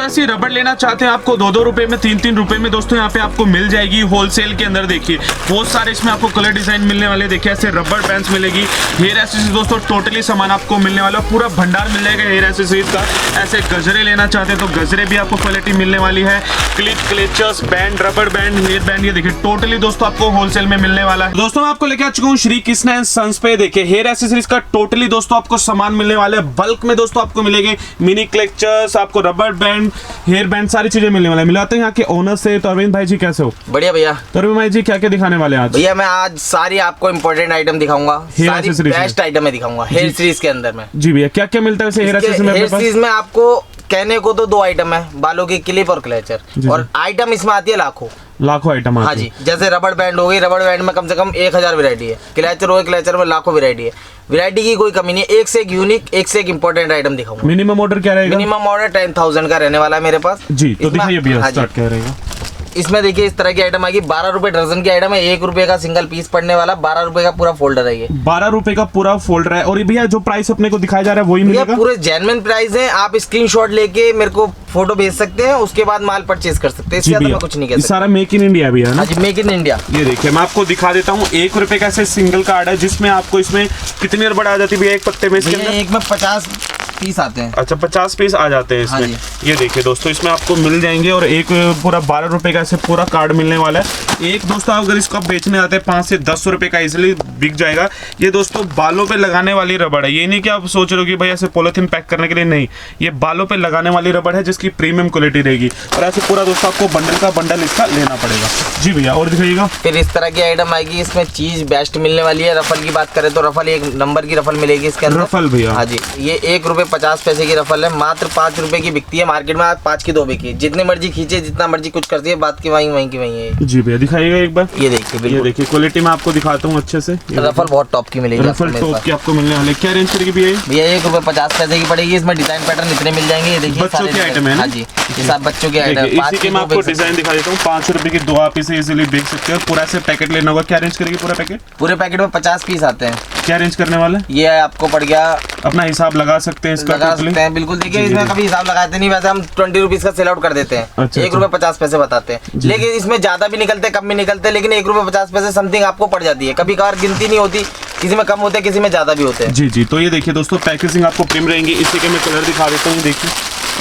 दोस्तों ऐसी रबड़ लेना चाहते हैं आपको 2-2 रुपए में 3-3 रुपए में दोस्तों यहाँ पे आपको मिल जाएगी होलसेल के अंदर। देखिए बहुत सारे इसमें आपको कलर डिजाइन मिलने वाले। देखिए ऐसे रबड़ बैंड्स मिलेगी, हेयर एक्सेसरीज दोस्तों टोटली सामान आपको मिलने वाला, पूरा भंडार मिल जाएगा हेयर एक्सेसरीज का। ऐसे गजरे लेना चाहते हैं तो गजरे भी आपको क्वालिटी मिलने वाली है। क्लिप, क्लेचर्स, बैंड, रबड़ बैंड, हेयर बैंड, ये देखिए टोटली दोस्तों आपको होलसेल में मिलने वाला है। दोस्तों मैं आपको लेके आ चुका हूँ श्री कृष्णा एंड सन्स पे। देखिए हेयर एक्सेसरीज का टोटली दोस्तों आपको सामान मिलने वाले है। बल्क में दोस्तों आपको मिलेंगे मिनी क्लेचर्स, आपको रबड़ बैंड, हेयर बैंड, सारी चीजें मिलने वाले। मिलाते हैं यहाँ के ओनर से। तो अरविंद भाई जी कैसे हो? बढ़िया भैया। तो अरविंद भाई जी क्या क्या दिखाने वाले हैं आज? भैया मैं आज सारी आपको इम्पोर्टेंट आइटम दिखाऊंगा, सारी बेस्ट आइटम में दिखाऊंगा हेयर सीरीज के अंदर में। जी भैया क्या क्या मिलता है हेयर सीरीज में? आपको कहने को तो 2 आइटम है, बालों की क्लिप और क्लेचर, और आइटम इसमें आती है लाखों आइटम। हाँ जी, जैसे रबड़ बैंड हो गई, रबड़ बैंड में कम से कम 1000 वैरायटी है। क्लेचर हो गई, क्लेचर में लाखों वैरायटी है। वैरायटी की कोई कमी नहीं है, एक से एक यूनिक, एक से एक इम्पोर्टेंट आइटम दिखाऊंगा। मिनिमम ऑर्डर क्या रहेगा? मिनिमम ऑर्डर 10,000 का रहने वाला है मेरे पास। जी तो दिखाइए भैया स्टार्ट क्या रहेगा। इसमें देखिए इस तरह की आइटम आएगी। 12 रुपए दर्जन की आइटम है, 1 रुपए का सिंगल पीस पड़ने वाला, 12 रुपए का पूरा फोल्डर है ये। 12 रुपए का पूरा फोल्डर है। और ये भैया जो प्राइस अपने को दिखाया जा रहा है वही मिलेगा? पूरे जेन्युइन प्राइस है। आप स्क्रीनशॉट लेके मेरे को फोटो भेज सकते हैं, उसके बाद माल परचेज कर सकते हैं। इससे ज्यादा मैं कुछ नहीं कह सकता। सारा मेक इन इंडिया भैया ना? जी मेक इन इंडिया। ये देखिए मैं आपको दिखा देता हूँ। 1 रुपए का ऐसे सिंगल कार्ड है जिसमें आपको इसमें कितनी रबड़ आ जाती है भैया एक पत्ते में? इसके अंदर एक में 50 पीस आते हैं। अच्छा 50 पीस आ जाते हैं इसमें। ये देखिए दोस्तों इसमें आपको मिल जाएंगे। और एक पूरा 12 रुपए का ऐसे पूरा कार्ड मिलने वाला है। एक दोस्तों अगर इसको आप बेचने आते हैं 5 से 10 रुपए का इजिली बिक जाएगा। ये दोस्तों बालों पे लगाने वाली रबड़ है। ये नहीं कि आप सोच रहे हो कि भाई ऐसे पॉलिथीन पैक करने के लिए, नहीं, ये बालों पे लगाने वाली रबड़ है जिसकी प्रीमियम क्वालिटी रहेगी। और ऐसे पूरा दोस्तों आपको बंडल का बंडल इसका लेना पड़ेगा। जी भैया और दिखाइएगा। फिर इस तरह की आइटम आएगी, इसमें चीज बेस्ट मिलने वाली है। रफल की बात करें तो रफल 1 नंबर की रफल मिलेगी इसके अंदर। रफल भैया? हाँ जी, ये 1 रुपए 50 पैसे की रफल है। मात्र 5 रुपए की बिकती है मार्केट में। आज 5 की 2 बिकी, जितनी मर्जी खींचे, जितना मर्जी कुछ कर दिए, बात की वहीं की वहीं है। जी भैया दिखाइएगा एक बार। ये देखिए, ये देखिए क्वालिटी में आपको दिखाता हूँ अच्छे से। रफल बहुत टॉप की मिलेगी। रफल टॉप की आपको मिलने वाले। क्या रेंज करेगी भैया? भैया 1 रुपए 50 पैसे की पड़ेगी। इसमें डिजाइन पैटर्न इतने मिल जाएंगे। ये देखिए बच्चों के आइटम है। हाँ जी, ये सब बच्चों के आइटम। इसी के मैं आपको डिजाइन दिखा देता हूँ। 5 रुपए की 2 आप इसे इजीली बेच सकते हो। पूरा से पैकेट लेना होगा। क्या रेंज करेगी पूरा पैकेट? पूरे पैकेट में 50 पीस आते हैं। क्या रेंज करने वाले? ये आपको पड़ गया, अपना हिसाब लगा सकते हैं इसका। लगा सकते हैं बिल्कुल। देखिए इसमें कभी हिसाब लगाते नहीं, वैसे हम 20 रुपीज का सेल आउट कर देते हैं। 1 रुपए 50 पैसे बताते हैं, लेकिन इसमें ज्यादा भी निकलते कम भी निकलते, लेकिन 1 रुपए 50 पैसे समथिंग आपको पड़ जाती है। कभी कभार गिनती नहीं होती, किसी में कम होते हैं, किसी में ज्यादा भी होते हैं। जी जी तो ये देखिए दोस्तों पैकेजिंग आपको प्रीम रहेंगी। इसी के मैं कलर दिखा देता हूँ। देखिए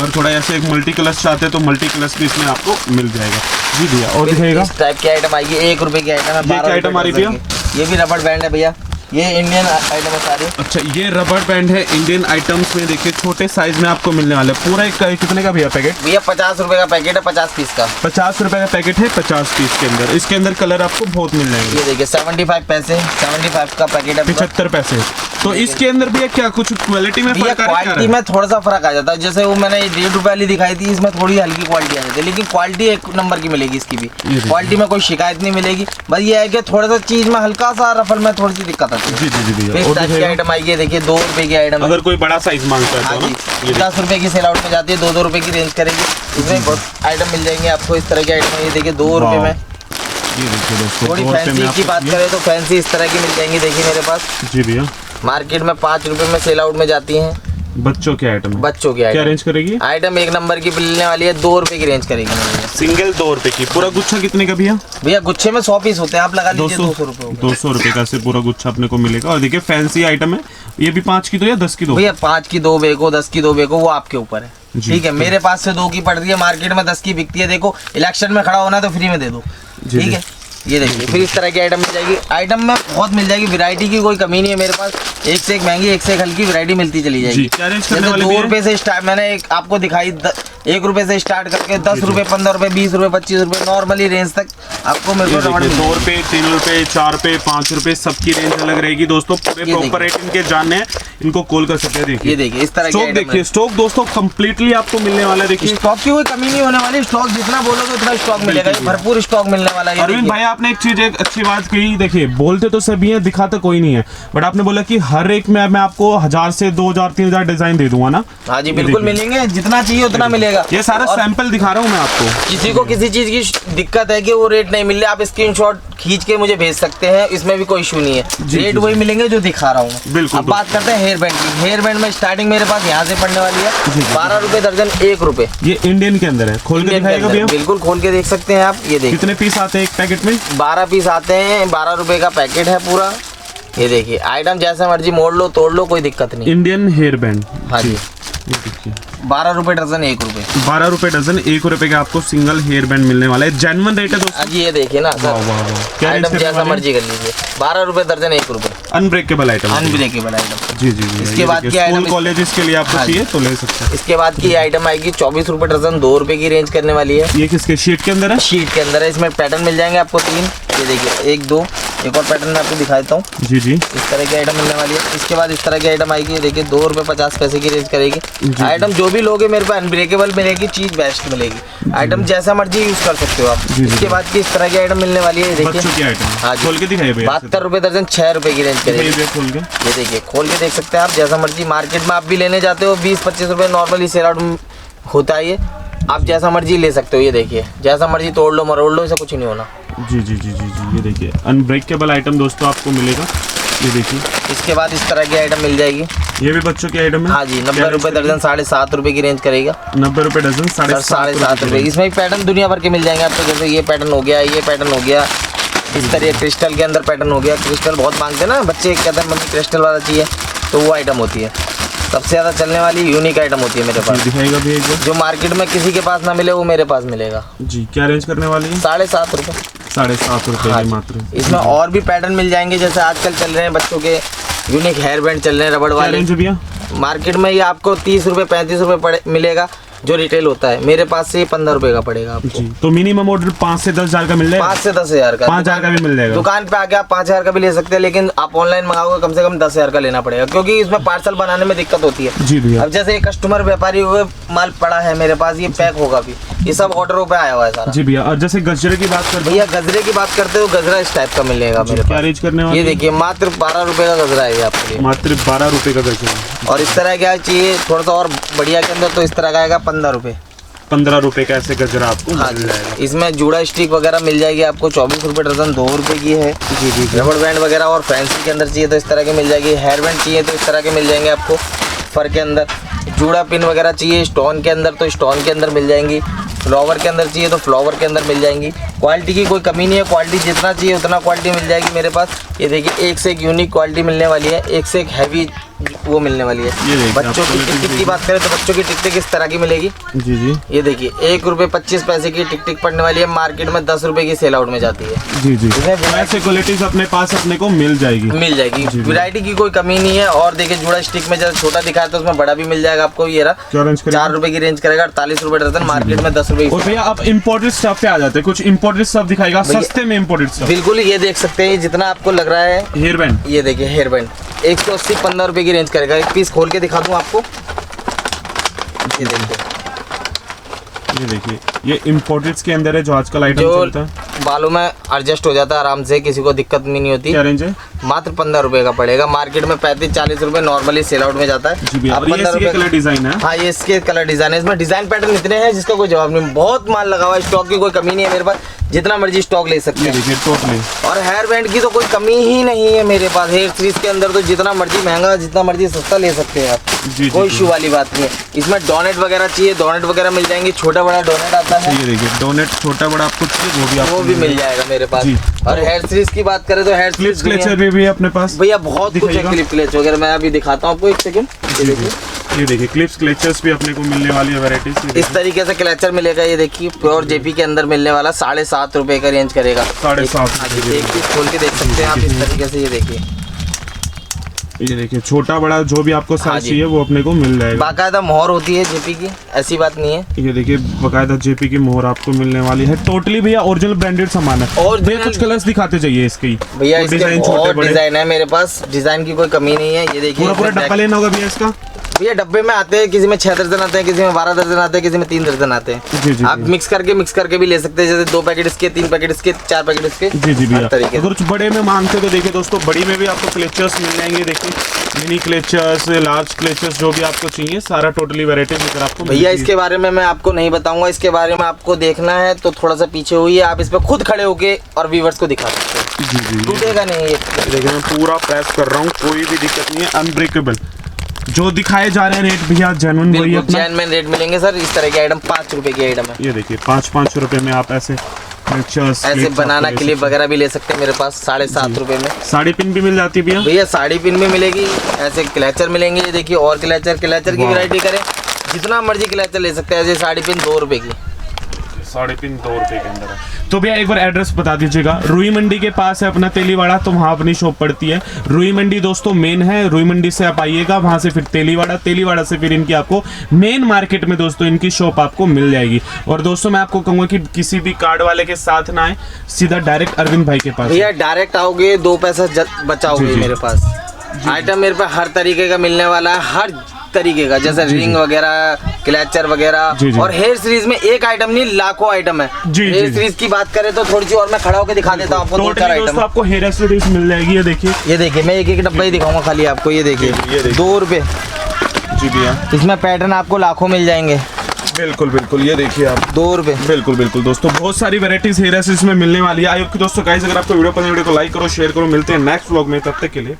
और थोड़ा ऐसे एक मल्टी कलर्स चाहते हैं तो मल्टी कलर्स भी इसमें आपको मिल जाएगा। जी भैया और दिखाइएगा। इस टाइप की आइटम आएगी। 1 रुपए की आइटम है। 12 आइटम आ रही भैया? ये भी रबड़ बैंड है भैया, ये इंडियन आइटम है सारे। अच्छा ये रबड़ बैंड है इंडियन आइटम्स में। देखिए छोटे साइज में आपको मिलने वाला है। पूरा एक कितने का भैया पैकेट? भैया 50 रुपए का पैकेट है, 50 पीस का। 50 रुपए का पैकेट है 50 पीस के अंदर। इसके अंदर कलर आपको बहुत मिल जाएंगे। ये देखिए 75 पैसे, 75 का पैकेट है। 75 पैसे। तो इसके अंदर भैया क्या कुछ क्वालिटी में फर्क? क्वालिटी में थोड़ा सा फर्क आ जाता है। जैसे वो मैंने 1.5 रुपए वाली दिखाई थी, इसमें थोड़ी हल्की क्वालिटी आ जाती है, लेकिन क्वालिटी 1 नंबर की मिलेगी। इसकी भी क्वालिटी में कोई शिकायत नहीं मिलेगी। बस ये है कि थोड़ा सा चीज में हल्का सा रफल में थोड़ी सी दिक्कत आती है। जी भैया इस टाइप की आइटम आएगी। देखिए 2 रुपए की आइटम, अगर कोई बड़ा साइज मांगता है तो 10 रुपए की सेल आउट में जाती है, 2-2 रुपए की रेंज करेगी। इसमें बहुत आइटम मिल जाएंगे आपको। इस तरह की आइटम ये देखिए 2 रुपए में। थोड़ी फैंसी की बात करें तो फैंसी इस तरह की मिल जाएंगी। देखिए मेरे पास। जी भैया मार्केट में 5 रुपए में सेल आउट में जाती हैं। बच्चों के आइटम। बच्चों की आइटम क्या रेंज करेगी? आइटम 1 नंबर की मिलने वाली है। 2 रुपए की रेंज करेगी सिंगल। 2 रुपए की। पूरा गुच्छा कितने का भैया? भैया गुच्छे में 100 पीस होते हैं। आप लगा लीजिए 200 रुपए। 200 रुपए का से पूरा गुच्छा अपने को मिलेगा। और देखिए फैंसी आइटम है। ये भी 5 की 2 या 10 की 2? भैया 5 की 2 बेको, 10 की 2 बेको, वो आपके ऊपर है। ठीक है, मेरे पास से 2 की पड़ रही है, मार्केट में 10 की बिकती है। देखो इलेक्शन में खड़ा होना है तो फ्री में दे दो। ठीक है, ये देखिए फिर इस तरह की आइटम मिल जाएगी। आइटम में बहुत मिल जाएगी, वैरायटी की कोई कमी नहीं है मेरे पास। एक से एक महंगी, एक से एक हल्की वैरायटी मिलती चली जाएगी। 2 रुपए से स्टार्ट, मैंने एक आपको दिखाई 1 रुपए से स्टार्ट करके 10 रुपए, 15 रुपए, 20 रुपए, 25 रुपए नॉर्मली रेंज तक आपको मेरे को रबड़ 2 रुपए, 3 रुपए, 4 रुपए, 5 रुपए, सबकी रेंज अलग रहेगी दोस्तों। पूरे प्रॉपर रेट इनके जानने हैं, इनको कॉल कर सकते हैं। देखिए ये देखिए इस तरह स्टॉक। देखिए स्टॉक दोस्तों कंप्लीटली आपको मिलने वाला है। देखिए स्टॉक की कोई कमी नहीं होने वाली। स्टॉक जितना बोलोगे उतना स्टॉक मिलेगा, भरपूर स्टॉक मिलने वाला है। अरविंद भाई आपने एक चीज एक अच्छी बात कही। देखिए बोलते तो सभी हैं, दिखाता कोई नहीं है, बट आपने बोला कि हर एक में मैं आपको 1000 से 2000 3000 डिजाइन दे दूंगा ना। हाँ जी बिल्कुल मिलेंगे, जितना चाहिए उतना मिलेगा मिलेगा। ये सारा सैंपल दिखा रहा हूँ मैं आपको। किसी को किसी चीज की दिक्कत है कि वो रेट नहीं मिल रहा, आप स्क्रीनशॉट खींच के मुझे भेज सकते हैं, इसमें भी कोई इशू नहीं है। रेट वही मिलेंगे जो दिखा रहा हूँ। बिल्कुल। अब बात करते हैं हेयर बैंड की। हेयर बैंड में स्टार्टिंग मेरे पास यहाँ से पड़ने वाली है 12 रुपए दर्जन, 1 रुपए। ये इंडियन के अंदर है, खोल के दिखाएगा भैया? बिल्कुल खोल के देख सकते हैं आप। ये देखिए कितने पीस आते हैं एक पैकेट में? 12 पीस आते हैं, 12 रुपए का पैकेट है पूरा। ये देखिए आइटम जैसा मर्जी मोड़ लो तोड़ लो, कोई दिक्कत नहीं। इंडियन हेयर बैंड, हाँ जी। 12 रुपए डजन, 1 रुपए। 12 रुपए डजन, 1 रुपए का आपको सिंगल हेयर बैंड मिलने वाला है। जेन्युइन रेट है दोस्तों। जी ये देखिए ना सर, आइटम जैसा मर्जी कर लीजिए। 12 रुपए दर्जन, 1 रुपए। Unbreakable item, unbreakable item. जी जी जी। इसके बाद की आइटम कॉलेजेस के लिए आपको चाहिए तो ले सकते हैं। इसके बाद की आइटम आएगी 24 रुपए डजन, 2 रुपए की रेंज करने वाली है। ये किसके शीट के अंदर है? शीट के अंदर है। इसमें पैटर्न मिल जाएंगे आपको 3। ये देखिए 1 2, एक और पैटर्न मैं आपको दिखा देता हूँ। जी जी। इस तरह की आइटम मिलने वाली है। इसके बाद इस तरह की आइटम आएगी, देखिए 2 रुपए 50 पैसे की रेंज करेगी। आइटम जो भी लोगे मेरे पे अनब्रेकेबल मिलेगी, चीज बेस्ट मिलेगी। आइटम जैसा मर्जी यूज कर सकते हो आप। इसके बाद की इस तरह की आइटम मिलने वाली है। देखिए हाँ, खोल के दिखाइए भैया। 72 रुपए दर्जन, 6 रुपए की रेंज करेगी। ये देखिए खोल के देख सकते हैं आप, जैसा मर्जी। मार्केट में आप भी लेने जाते हो 20-25 रुपए नॉर्मली सेल आउट होता है, ये आप जैसा मर्जी ले सकते हो। ये देखिए जैसा मर्जी तोड़ लो मरोड़ लो, ऐसा कुछ नहीं होना। जी जी जी जी जी। ये देखिए अनब्रेकेबल आइटम दोस्तों आपको मिलेगा। ये देखिए इसके बाद इस तरह की आइटम मिल जाएगी। ये भी बच्चों की आइटम है। हाँ जी, 90 रुपए दर्जन, 7.5 रुपए की रेंज करेगा। 90 रुपए डजन, 7.5 रुपए। इसमें एक पैटर्न दुनिया भर के मिल जाएंगे आपको, जैसे ये पैटर्न हो गया, ये पैटर्न हो गया, इस तरह क्रिस्टल के अंदर पैटर्न हो गया। क्रिस्टल बहुत मांगते हैं ना बच्चे, कहते हैं मम्मी क्रिस्टल वाला चाहिए, तो वो आइटम होती है। सबसे ज़्यादा चलने वाली यूनिक आइटम होती है मेरे पास। दिखाएगा भैया जो मार्केट में किसी के पास ना मिले वो मेरे पास मिलेगा। जी। क्या रेंज करने वाली है? 7.5 रुपए। 7.5 रुपए मात्र। इसमें और भी पैटर्न मिल जाएंगे, जैसे आजकल चल रहे हैं बच्चों के यूनिक हेयर बैंड चल रहे हैं रबड़ वाले। रेंज भैया? मार्केट में ये आपको 30 रुपए 35 रुपए मिलेगा जो रिटेल होता है। मेरे पास से 15 रुपए का पड़ेगा आपको। जी। तो मिनिमम ऑर्डर 5 से 10 हजार का मिल जाएगा? 5 से 10 हजार का। 5 हजार का भी मिल जाएगा। दुकान पे आके आप 5 हजार का भी ले सकते हैं, लेकिन आप ऑनलाइन मंगाओगे कम से कम 10 हजार का लेना पड़ेगा, क्योंकि इसमें पार्सल बनाने में दिक्कत होती है। जी भैया। अब जैसे कस्टमर व्यापारी हुए, माल पड़ा है मेरे पास, ये पैक होगा भी, ये सब ऑर्डरों पे आया हुआ है सारा। जी भैया। और जैसे गजरे की बात करते भैया गजरे की बात करते हो, गजरा इस टाइप का मिलेगा मेरे पास। क्या रेंज करने वाले? ये देखिए मात्र 12 रुपए का गजरा है आपके लिए। मात्र 12 रुपए का गजरा। और इस तरह क्या चाहिए थोड़ा सा और बढ़िया के अंदर, तो इस तरह का आएगा 15 रुपए। 15 रुपए का ऐसे गजरा आपको मिल जाएगा। इसमें जूड़ा स्टिक वगैरह मिल जाएगी आपको 24 रुपए डजन, 2 रुपए की है। जी जी। रबड़ बैंड वगैरह और फैंसी के अंदर चाहिए तो इस तरह के मिल जाएगी। हेयर बैंड चाहिए तो इस तरह के मिल जाएंगे आपको फर के अंदर। जूड़ा पिन वगैरह चाहिए स्टोन के अंदर तो स्टोन के अंदर मिल जाएंगी। फ्लावर के अंदर चाहिए तो फ्लावर के अंदर मिल जाएंगी। क्वालिटी की कोई कमी नहीं है, क्वालिटी जितना चाहिए उतना क्वालिटी मिल जाएगी मेरे पास। ये देखिए एक से एक यूनिक क्वालिटी मिलने वाली है, एक से एक हैवी वो मिलने वाली है। बच्चों की टिक टिक की बात करें तो बच्चों की टिक टिक इस तरह की मिलेगी। जी जी। ये देखिए 1 रुपए 25 पैसे की टिक टिक पड़ने वाली है, मार्केट में 10 रुपए की सेल आउट में जाती है। जी जी। ऐसे क्वालिटीज अपने पास अपने को मिल जाएगी। वैरायटी की कोई कमी नहीं है। और देखिए जूड़ा स्टिक में जब छोटा दिखाया तो उसमें बड़ा भी मिल जाएगा आपको। ये रहा 4 रुपए की रेंज करेगा, 48 रुपए डजन, मार्केट में 10 रुपए। और भैया आप इम्पोर्टेड स्टफ पे आ जाते हैं, कुछ इम्पोर्टेड स्टफ दिखाएगा सस्ते में इम्पोर्टेड स्टफ। बिल्कुल ये देख सकते हैं, जितना आपको लग रहा है हेयर बैंड। ये देखिए हेयर बैंड 180 15 रुपए की रेंज करेगा। एक पीस खोल के दिखा दूं आपको। ये देखिए ये इम्पोर्टेड्स के अंदर है जो आजकल आइटम चलता है। बालों में एडजस्ट हो जाता है आराम से, किसी को दिक्कत भी नहीं होती। क्या रेंज है? मात्र 15 रुपए का पड़ेगा, मार्केट में 35-40 रुपए नॉर्मली सेल आउट में जाता है। जी भैया। और ये इसके कलर डिजाइन है। हाँ ये इसके कलर डिजाइन है। इसमें डिजाइन पैटर्न इतने हैं जिसका कोई जवाब नहीं। बहुत माल लगा हुआ है, स्टॉक की कोई कमी नहीं है मेरे पास, जितना मर्जी स्टॉक ले सकते हैं। देखिए टोटली। और हेयर बैंड की तो कोई कमी ही नहीं है मेरे पास। हेयर सीरीज के अंदर तो जितना मर्जी महंगा जितना मर्जी सस्ता ले सकते हैं आप। जी, कोई इशू वाली बात नहीं है। इसमें डोनेट वगैरह चाहिए, डोनेट वगैरह मिल जाएंगे। छोटा बड़ा डोनेट आता है। ये देखिए डोनेट छोटा बड़ा आपको चाहिए वो भी मिल जाएगा मेरे पास। और हेयर सीरीज की बात करें तो हेयर क्लिप्स क्लेचर भी है अपने पास भैया, बहुत कुछ है। क्लिप क्लेच वगैरह मैं अभी दिखाता हूँ आपको, एक सेकंड। ये देखिए क्लिप्स क्लेचर्स भी अपने को मिलने वाली है वैरायटीज। इस तरीके से क्लेचर मिलेगा। ये देखिए प्योर जेपी के अंदर मिलने वाला 7.5 रुपए का रेंज करेगा। 7.5। एक पीस खोल के देख सकते हैं आप इस तरीके से। ये देखिए छोटा बड़ा जो भी आपको साइज चाहिए वो अपने को मिल जाएगा। बाकायदा मोहर होती है जेपी की, ऐसी बात नहीं है। ये देखिए बाकायदा जेपी की मोहर आपको मिलने वाली है। टोटली भैया ओरिजिनल ब्रांडेड सामान है। और भैया कुछ कलर्स दिखाते चाहिए इसकी। भैया इसके बहुत डिजाइन है मेरे पास, डिजाइन की कोई कमी नहीं है। ये देखिए पूरा डब्बा लेना होगा भैया इसका। भैया डब्बे में आते हैं, किसी में 6 दर्जन आते हैं, किसी में 12 दर्जन आते हैं, किसी में 3 दर्जन आते हैं। जी, आप मिक्स करके भी ले सकते हैं, जैसे 2 पैकेट इसके, 3 पैकेट इसके, 4 पैकेट इसके। जी जी भैया। तरीके अगर बड़े में मांगते तो देखिए दोस्तों, बड़ी में भी आपको क्लेचर्स मिल जाएंगे। देखिए मिनी क्लेचर्स, लार्ज क्लेचर्स, जो भी आपको चाहिए सारा टोटली वैरायटीज अगर आपको। भैया इसके बारे में मैं आपको नहीं बताऊंगा, इसके बारे में आपको देखना है तो थोड़ा सा पीछे हुई, आप इस पे खुद खड़े होके और व्यूअर्स को दिखा सकते हैं। जी जी, टूटेगा नहीं ये। देखिए मैं पूरा प्रेस कर रहा हूँ, कोई भी दिक्कत नहीं है, अनब्रेकेबल। जो दिखाए जा रहे हैं रेट भैया जेन्युइन वही अपना जेन्युइन रेट मिलेंगे सर। इस तरह की आइटम 5 रुपए की आइटम है। ये देखिए 5-5 रुपए में आप ऐसे ऐसे बनाना क्लिप वगैरह भी ले सकते हैं मेरे पास 7.5 रुपए में। साड़ी पिन भी मिल जाती है भैया। भैया साड़ी पिन भी मिलेगी, ऐसे क्लैचर मिलेंगे। ये देखिए और क्लैचर की वैरायटी करें, जितना मर्जी क्लैचर ले सकते हैं। ऐसे साड़ी पिन 2 रुपए की, साड़ी पिन 2 रुपए के अंदर है। तो भैया एक बार एड्रेस बता दीजिएगा। रुई मंडी के पास है अपना तेलीवाड़ा, तो वहाँ अपनी शॉप पड़ती है। रुई मंडी दोस्तों मेन है, रुई मंडी से आप आइएगा, वहाँ से फिर तेलीवाड़ा, तेलीवाड़ा से फिर इनकी आपको मेन मार्केट में दोस्तों इनकी शॉप आपको मिल जाएगी। और दोस्तों मैं आपको कहूँगा कि किसी भी कार्ड वाले के साथ ना आए, सीधा डायरेक्ट अरविंद भाई के पास। भैया डायरेक्ट आओगे 2 पैसा बचाओगे। मेरे पास आइटम मेरे पास हर तरीके का मिलने वाला है, हर तरीके का, जैसे रिंग वगैरह, क्लैचर वगैरह। और हेयर सीरीज में एक आइटम नहीं, लाखों आइटम है। हेयर सीरीज की बात करें तो थोड़ी सी और मैं खड़ा होकर दिखा देता हूँ आपको। 2-4 आइटम आपको हेयर सीरीज मिल जाएगी। ये देखिए मैं एक डब्बा ही दिखाऊंगा खाली आपको। ये देखिए 2 रुपए। जी भैया, इसमें पैटर्न आपको लाखों मिल जाएंगे। बिल्कुल बिल्कुल, ये देखिए आप 2 रुपए। बिल्कुल बिल्कुल दोस्तों, बहुत सारी वैरायटीज हेयर एक्सेसरीज में मिलने वाली है। आई होप कि दोस्तों गाइस अगर आपको वीडियो पसंद है तो लाइक करो, शेयर करो। मिलते हैं नेक्स्ट व्लॉग में, तब तक के लिए।